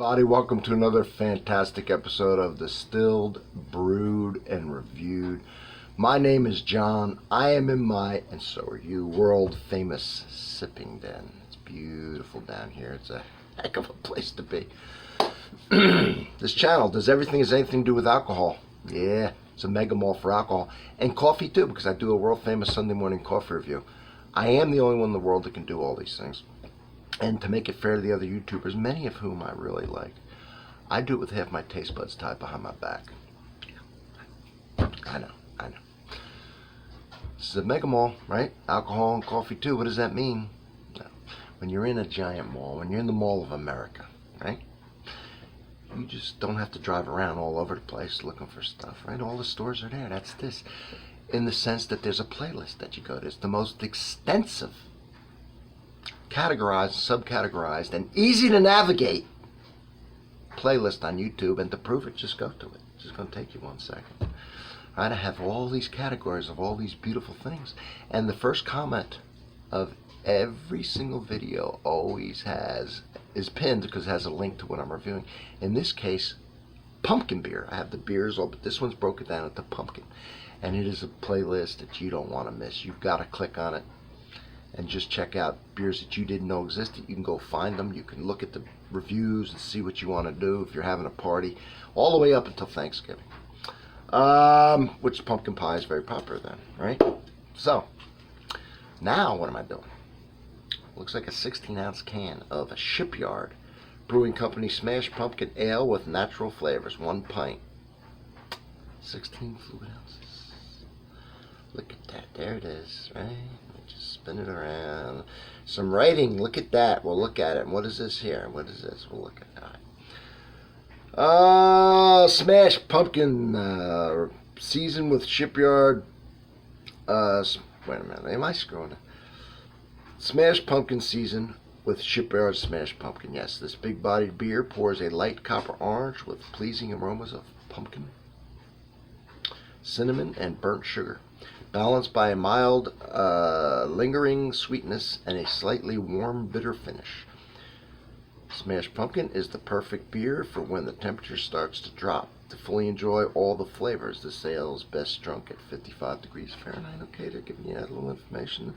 everybody. Welcome to another fantastic episode of Distilled, Brewed, and Reviewed. My name is John. I am in my, and so are you, world famous sipping den. It's beautiful down here. It's a heck of a place to be. This channel does everything has anything to do with alcohol. Yeah, it's a mega mall for alcohol. And coffee too, because I do a world famous Sunday morning coffee review. I am the only one in the world that can do all these things. And to make it fair to the other YouTubers, many of whom I really like, I do it with half my taste buds tied behind my back. I know. This is a mega mall, right? Alcohol and coffee too. What does that mean? No. When you're in a giant mall, when you're in the Mall of America, right? You just don't have to drive around all over the place looking for stuff, right? All the stores are there. That's this. In the sense that there's a playlist that you go to. It's the most extensive, categorized, subcategorized, and easy to navigate playlist on YouTube, and to prove it, just go to it. It's just going to take you 1 second. Right, I have all these categories of all these beautiful things, and the first comment of every single video always is pinned because it has a link to what I'm reviewing. In this case, pumpkin beer. I have the beers all, but this one's broken down into pumpkin, and it is a playlist that you don't want to miss. You've got to click on it and just check out beers that you didn't know existed. You can go find them. You can look at the reviews and see what you want to do if you're having a party, all the way up until Thanksgiving. Which pumpkin pie is very popular then, right? So, now what am I doing? Looks like a 16-ounce can of a Shipyard Brewing Company Smashed Pumpkin Ale with natural flavors, 1 pint. 16 fluid ounces. Look at that. There it is, right? Just spin it around. Some writing. Look at that. We'll look at it. And what is this here? What is this? We'll look at that. Smashed pumpkin seasoned with Shipyard. Wait a minute. Am I screwing it? Smashed pumpkin seasoned with Shipyard smashed pumpkin. Yes, this big-bodied beer pours a light copper orange with pleasing aromas of pumpkin, cinnamon, and burnt sugar, balanced by a mild, lingering sweetness and a slightly warm, bitter finish. Smashed pumpkin is the perfect beer for when the temperature starts to drop. To fully enjoy all the flavors, this ale is best drunk at 55 degrees Fahrenheit. Okay, they're giving you that little information.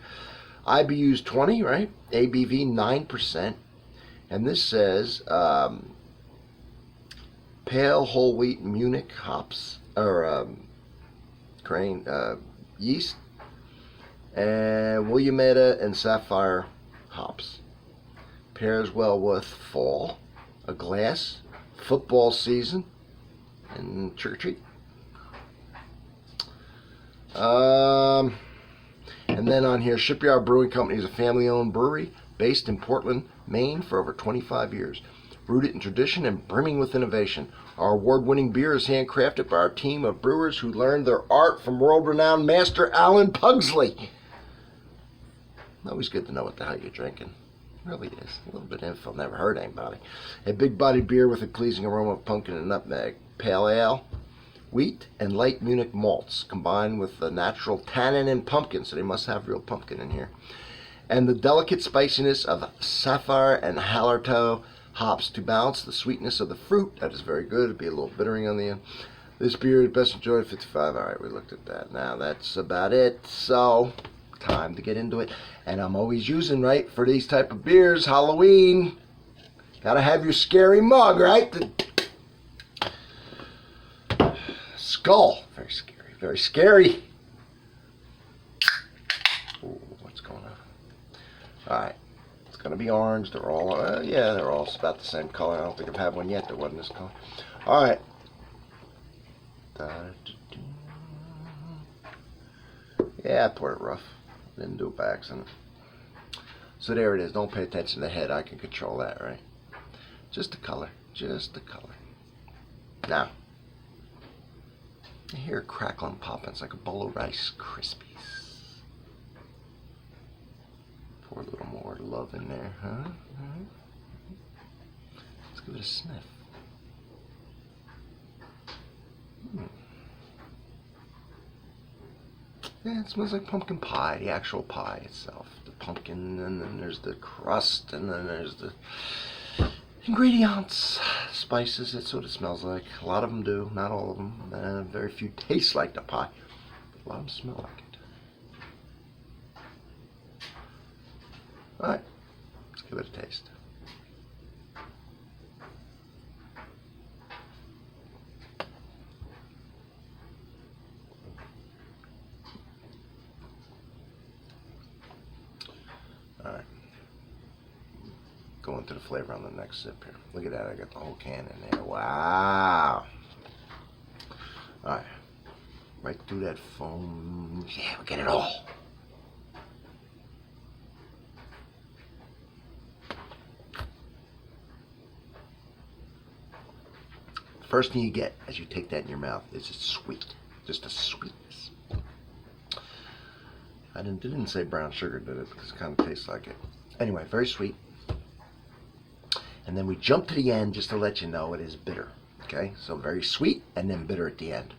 IBU's 20, right? ABV 9%. And this says pale whole wheat Munich hops, or grain, yeast, and Williametta and Saphir hops. Pairs well with fall, a glass, football season, and trick or treat. And then on here, Shipyard Brewing Company is a family-owned brewery based in Portland, Maine for over 25 years. Rooted in tradition and brimming with innovation. Our award-winning beer is handcrafted by our team of brewers who learned their art from world-renowned master Alan Pugsley. Always good to know what the hell you're drinking. It really is. A little bit of info, never hurt anybody. A big-bodied beer with a pleasing aroma of pumpkin and nutmeg. Pale ale, wheat, and Light Munich malts, combined with the natural tannin and pumpkin, so they must have real pumpkin in here. And the delicate spiciness of Saphir and Hallertau Hops to balance the sweetness of the fruit. That is very good. It'd be a little bittering on the end. This beer is best enjoyed at 55. All right, we looked at that. Now that's about it. So, time to get into it. And I'm always using, right, for these type of beers, Halloween. Gotta have your scary mug, right? Skull. Very scary. Very scary. Ooh, what's going on? All right. It's going to be orange. They're all, yeah, they're all about the same color. I don't think I've had one yet that wasn't this color. All right. Yeah, I poured it rough. Didn't do it by accident. So there it is. Don't pay attention to the head. I can control that, right? Just the color. Just the color. Now, I hear it crackling, popping. It's like a bowl of Rice Krispies. Pour a little more love in there, huh? Let's give it a sniff. Yeah, it smells like pumpkin pie, the actual pie itself. The pumpkin, and then there's the crust, and then there's the ingredients. spices. That's what it smells like. A lot of them do, not all of them. Very few taste like the pie. A lot of them smell like it. All right, let's give it a taste. All right. Go into the flavor on the next sip here. Look at that, I got the whole can in there. Wow. All right. Right through that foam. Yeah, we get it all. First thing you get as you take that in your mouth is it's sweet. Just a sweetness. I didn't say brown sugar, did it? Because it kind of tastes like it. Anyway, very sweet. And then we jump to the end just to let you know it is bitter. Okay, so very sweet and then bitter at the end.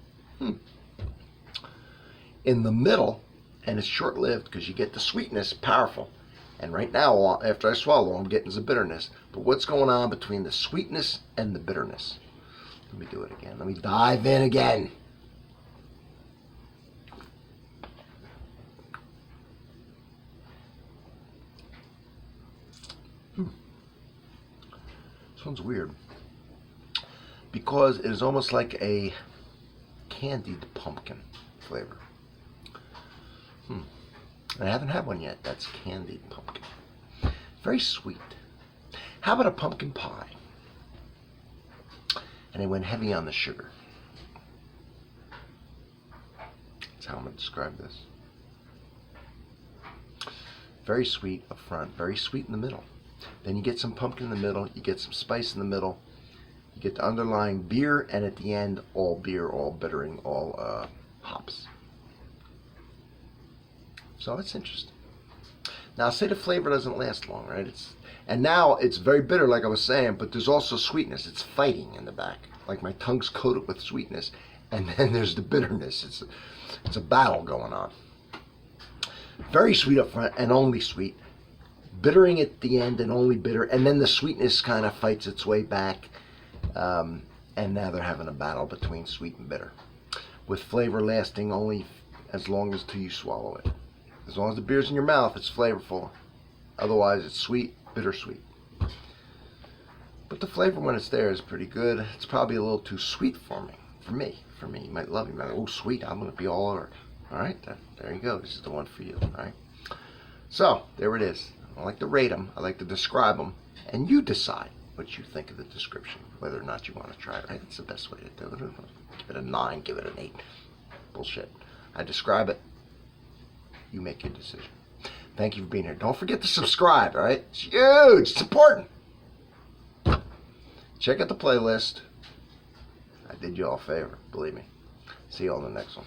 In the middle, and it's short-lived because you get the sweetness, powerful. And right now, after I swallow, I'm getting the bitterness. But what's going on between the sweetness and the bitterness? Let me do it again. Let me dive in again. This one's weird because it is almost like a candied pumpkin flavor. I haven't had one yet. That's candied pumpkin. Very sweet. How about a pumpkin pie? And they went heavy on the sugar. That's how I'm going to describe this. Very sweet up front, very sweet in the middle. Then you get some pumpkin in the middle, you get some spice in the middle, you get the underlying beer, and at the end, all beer, all bittering, all hops. So that's interesting. Now, say the flavor doesn't last long, right? And now it's very bitter, like I was saying, but there's also sweetness. It's fighting in the back. Like my tongue's coated with sweetness, and then there's the bitterness. It's a battle going on. Very sweet up front and only sweet. Bittering at the end and only bitter. And then the sweetness kind of fights its way back. And now they're having a battle between sweet and bitter. With flavor lasting only as long as till you swallow it. As long as the beer's in your mouth, it's flavorful. Otherwise, it's sweet, bittersweet. But the flavor when it's there is pretty good. It's probably a little too sweet for me. For me. You might love it. You might go, oh, sweet, I'm going to be all over it. All right, there you go. This is the one for you. All right. So, there it is. I like to rate them. I like to describe them. And you decide what you think of the description, whether or not you want to try it, right? That's the best way to do it. Give it a 9, give it an 8. Bullshit. I describe it. You make your decision. Thank you for being here. Don't forget to subscribe, all right? It's huge. It's important. Check out the playlist. I did you all a favor, believe me. See you all in the next one.